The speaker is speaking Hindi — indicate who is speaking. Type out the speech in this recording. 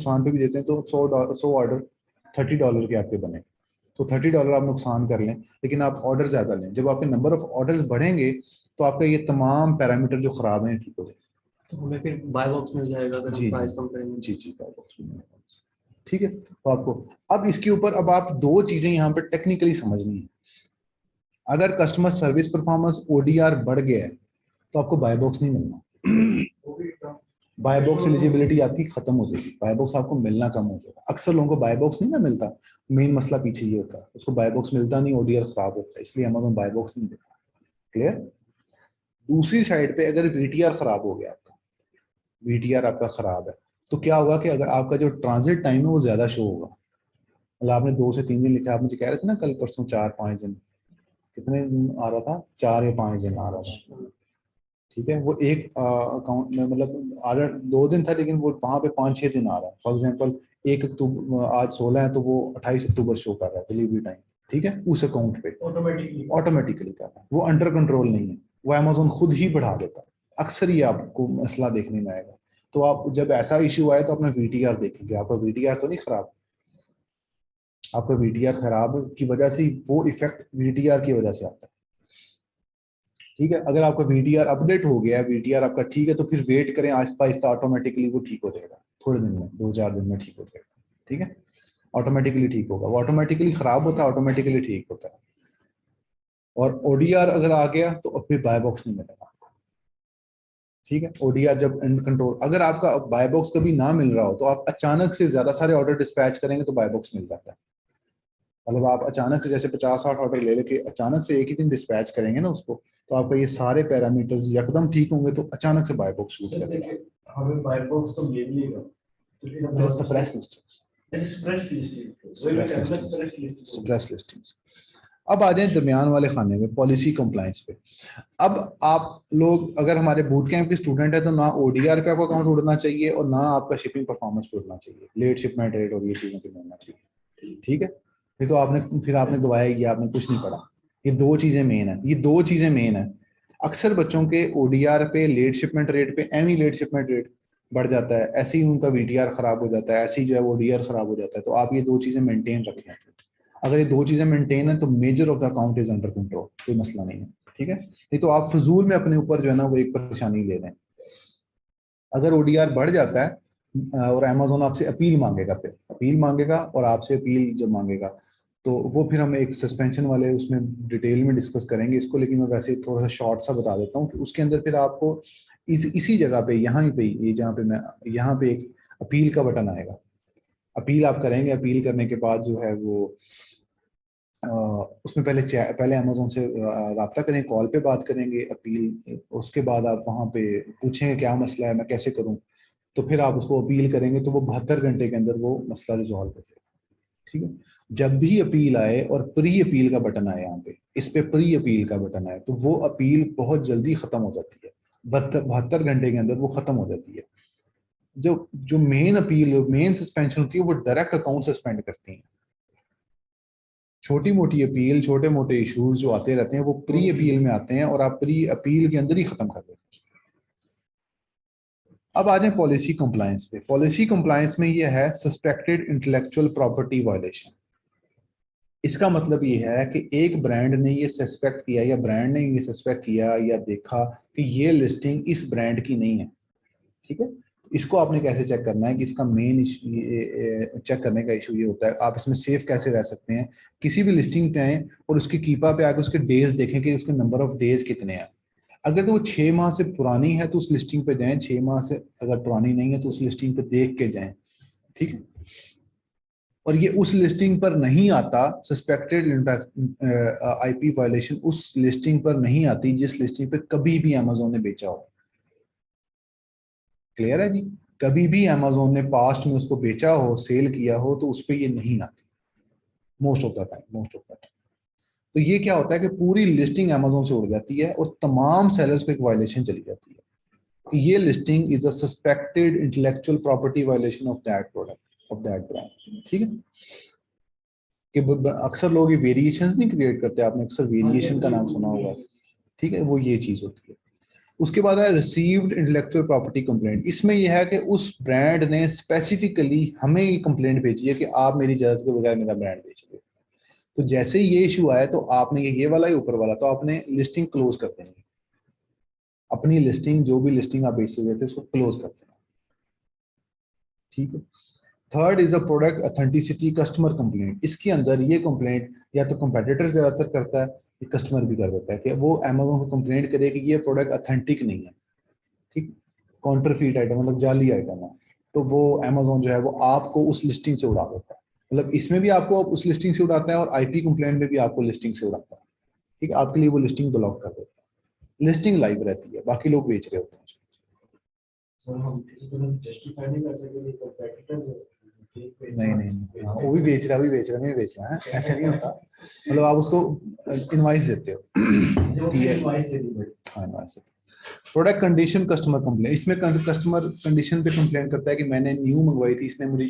Speaker 1: नुकसान पे भी देते हैं तो 100 ऑर्डर $30 के आपके बने, तो $30 आप नुकसान कर लें, लेकिन आप ऑर्डर ज़्यादा लें। जब आपके नंबर ऑफ ऑर्डर्स बढ़ेंगे तो आपका ये तमाम पैरामीटर जो ख़राब हैं ठीक हो जाएंगे।
Speaker 2: तो हमें फिर बाय बॉक्स मिल जाएगा अगर हम प्राइस कम करेंगे।
Speaker 1: जी बाय बॉक्स मिल जाएगा। ठीक है, तो आपको अब इसके ऊपर अब आप दो चीज़ें यहाँ पर टेक्निकली समझनी है। अगर कस्टमर सर्विस परफॉर्मेंस ODR बढ़ गया है तो आपको बाय बॉक्स नहीं मिलना, बाय बॉक्स एलिजिबिलिटी आपकी खत्म हो जाएगी, बाय बॉक्स आपको मिलना कम हो जाएगा। अक्सर लोगों को बाय बॉक्स नहीं ना मिलता, मेन मसला पीछे ये होता है, उसको बाय बॉक्स मिलता नहीं, ODR खराब होता है, इसलिए अमेज़न बाय बॉक्स नहीं देता। क्लियर। दूसरी साइड पे अगर VTR खराब हो गया, आपका VTR आपका खराब है, तो क्या होगा कि अगर आपका जो ट्रांजिट टाइम है वो ज्यादा शो होगा। मतलब आपने 2 से 3 दिन लिखा, आप मुझे कह रहे थे ना कल परसों 4-5 दिन, कितने दिन आ रहा था, 4 या 5 दिन आ रहा था। ठीक है, वो एक अकाउंट में मतलब ऑर्डर 2 दिन था, लेकिन वो वहाँ पे 5-6 दिन आ रहा है। फॉर एग्जांपल 1 अक्टूबर, आज 16 है तो वो 28 अक्टूबर शो कर रहा है डिलीवरी टाइम। ठीक है, उस अकाउंट पे ऑटोमेटिकली कर रहा है, वो अंडर कंट्रोल नहीं है, वो अमेज़न खुद ही बढ़ा देता है। अक्सर ये आपको मसला देखने में आएगा। तो आप जब ऐसा इशू आए तो अपना VTR देखेंगे, आपका VTR तो नहीं खराब, आपका VTR खराब की वजह से वो इफेक्ट VTR की वजह से आता है। ठीक है, अगर आपका VTR अपडेट हो गया, VTR आपका ठीक है, तो फिर वेट करें, आहिस्ता आहिस्ता ऑटोमेटिकली वो ठीक हो जाएगा, थोड़े दिन में, 2-4 दिन में ठीक हो जाएगा। ठीक है, ऑटोमेटिकली ठीक होगा, वो ऑटोमेटिकली खराब होता है, ऑटोमेटिकली ठीक होता है। और ODR अगर आ गया तो अब फिर बाय बॉक्स नहीं मिलेगा आपको। ठीक है, ODR जब इन कंट्रोल, अगर आपका बाय बॉक्स कभी ना मिल रहा हो तो आप अचानक से ज्यादा सारे ऑर्डर डिस्पैच करेंगे तो बाय बॉक्स मिल जाता है। मतलब आप अचानक से जैसे 50-60 ऑर्डर ले लेके अचानक से एक ही दिन डिस्पैच करेंगे ना उसको, तो आपका ये सारे पैरामीटर्स एकदम ठीक होंगे तो अचानक से बाय बॉक्स शूट करेगा।
Speaker 3: हमें बाय बॉक्स तो मिल लेगा, तो फिर हम
Speaker 1: सप्रेस लिस्टिंग्स, सप्रेस लिस्टिंग्स। अब आ जाए दरमियान वाले खाने में, पॉलिसी कंप्लायंस पे। अब आप लोग अगर हमारे बूट कैंप के स्टूडेंट है तो ना ODR पे आपका अकाउंट उड़ना चाहिए और ना आपका शिपिंग परफॉर्मेंस पे उड़ना चाहिए, लेट शिपमेंट रेट और ये चीज़ों पे उड़ना चाहिए। ठीक है, फिर आपने गवाया, ये आपने कुछ नहीं पढ़ा। ये 2 चीज़ें मेन है, ये 2 चीज़ें मेन है। अक्सर बच्चों के ODR पे, लेट शिपमेंट रेट पे, एमी लेट शिपमेंट रेट बढ़ जाता है, ऐसे ही उनका VTR खराब हो जाता है, ऐसे ही जो है ODR खराब हो जाता है। तो आप ये 2 चीज़ें मेंटेन रखें। अगर ये 2 चीज़ें मेंटेन है तो measure of the account is under control, कोई मसला नहीं है। ठीक है, नहीं तो आप फजूल में अपने ऊपर जो है ना वो एक परेशानी ले रहे हैं। अगर ODR बढ़ जाता है और अमेज़न आपसे अपील मांगेगा, फिर अपील मांगेगा और आपसे अपील जब मांगेगा तो वो फिर हम एक सस्पेंशन वाले उसमें डिटेल में डिस्कस करेंगे इसको, लेकिन मैं वैसे थोड़ा सा शॉर्ट सा बता देता हूँ कि उसके अंदर फिर आपको इसी जगह पे, यहाँ पे, ये जहाँ पे मैं, यहाँ पे एक अपील का बटन आएगा। अपील आप करेंगे, अपील करने के बाद जो है वो उसमें पहले अमेज़न से रब्ता करें, कॉल पे बात करेंगे, अपील, उसके बाद आप वहाँ पे पूछेंगे क्या मसला है, मैं कैसे करूँ, तो फिर आप उसको अपील करेंगे तो वो 72 घंटे के अंदर वो मसला रिजॉल्व हो जाएगा। ठीक है, जब भी अपील आए और प्री अपील का बटन आए, यहाँ पे इस पे प्री अपील का बटन आए तो वो अपील बहुत जल्दी खत्म हो जाती है, 72 घंटे के अंदर वो खत्म हो जाती है। जो जो मेन अपील, मेन सस्पेंशन होती है वो डायरेक्ट अकाउंट सस्पेंड करती है। छोटी मोटी अपील, छोटे मोटे इश्यूज जो आते रहते हैं वो प्री अपील में आते हैं और आप प्री अपील के अंदर ही खत्म कर देते हैं। अब आ जाए पॉलिसी कंप्लायंस पे। पॉलिसी कंप्लायंस में ये है सस्पेक्टेड इंटेलेक्चुअल प्रॉपर्टी वायलेशन। इसका मतलब ये है कि एक ब्रांड ने ये सस्पेक्ट किया या ब्रांड ने ये सस्पेक्ट किया या देखा कि ये लिस्टिंग इस ब्रांड की नहीं है। ठीक है, इसको आपने कैसे चेक करना है कि इसका मेन चेक करने का इशू ये होता है, आप इसमें सेफ कैसे रह सकते हैं। किसी भी लिस्टिंग पे आए और उसकी कीपा पे आकर उसके डेज देखें कि उसके नंबर ऑफ डेज कितने हैं। अगर तो वो 6 माह से पुरानी है तो उस लिस्टिंग पे जाएं, 6 माह से अगर पुरानी नहीं है तो उस लिस्टिंग पे देख के जाएं। ठीक है, और ये उस लिस्टिंग पर नहीं आता, सस्पेक्टेड IP वायलेशन उस लिस्टिंग पर नहीं आती जिस लिस्टिंग पे कभी भी अमेज़न ने बेचा हो। क्लियर है जी, कभी भी अमेज़न ने पास्ट में उसको बेचा हो, सेल किया हो, तो उस पर ये नहीं आती मोस्ट ऑफ द टाइम। तो ये क्या होता है कि पूरी लिस्टिंग अमेज़न से उड़ जाती है और तमाम सेलर्स को एक वायलेशन चली जाती है कि ये listing is a suspected intellectual property violation of that product, of that brand. ठीक है, कि अक्सर लोग ये वेरिएशंस नहीं क्रिएट करते, आपने अक्सर वेरिएशन का नाम सुना होगा। ठीक है, वो ये चीज होती है। उसके बाद है रिसीव्ड इंटेलेक्चुअल प्रॉपर्टी कंप्लेंट। इसमें यह है कि उस ब्रांड ने स्पेसिफिकली हमें ये कंप्लेंट भेजी है कि आप मेरी इजाजत के बगैर मेरा ब्रांड बेच रहे हो। तो जैसे ही ये इशू आया तो आपने ये वाला ही ऊपर वाला, तो आपने लिस्टिंग क्लोज कर देनी है। अपनी लिस्टिंग, जो भी लिस्टिंग आप बेच रहे थे उसको क्लोज कर देना, ठीक है। Third is a product authenticity customer complaint. इसके अंदर ये कंप्लेंट या तो कंपेटिटर ज्यादातर करता है, ये कस्टमर भी कर देता है कि वो अमेज़न को कंप्लेंट करे कि ये प्रोडक्ट ऑथेंटिक नहीं है, ठीक, काउंटरफीट आइटम मतलब जाली आइटम है, तो वो अमेज़न जो है वो आपको उस लिस्टिंग से उड़ा देता है। मतलब इसमें भी आपको उस लिस्टिंग से उड़ाता है और आईपी कंप्लेंट में भी आपको लिस्टिंग से उड़ाता है, ठीक है। आपके लिए वो लिस्टिंग ब्लॉक कर देता है, लिस्टिंग लाइव रहती है, बाकी लोग बेच रहे होते हैं।
Speaker 3: सर हम किसी तरह जस्टिफाई नहीं कर सकते कि कंपटीटर
Speaker 1: नहीं, हाँ, वो भी बेच रहा है, भी बेच रहा है, नहीं बेच रहा है, ऐसे नहीं होता। मतलब आप उसको इनवाइस देते हो कि ये हाँ invoice. Product condition customer complaint, इसमें कस्टमर कंडीशन पे कंप्लेंट करता है कि मैंने न्यू मंगवाई थी, इसने मुझे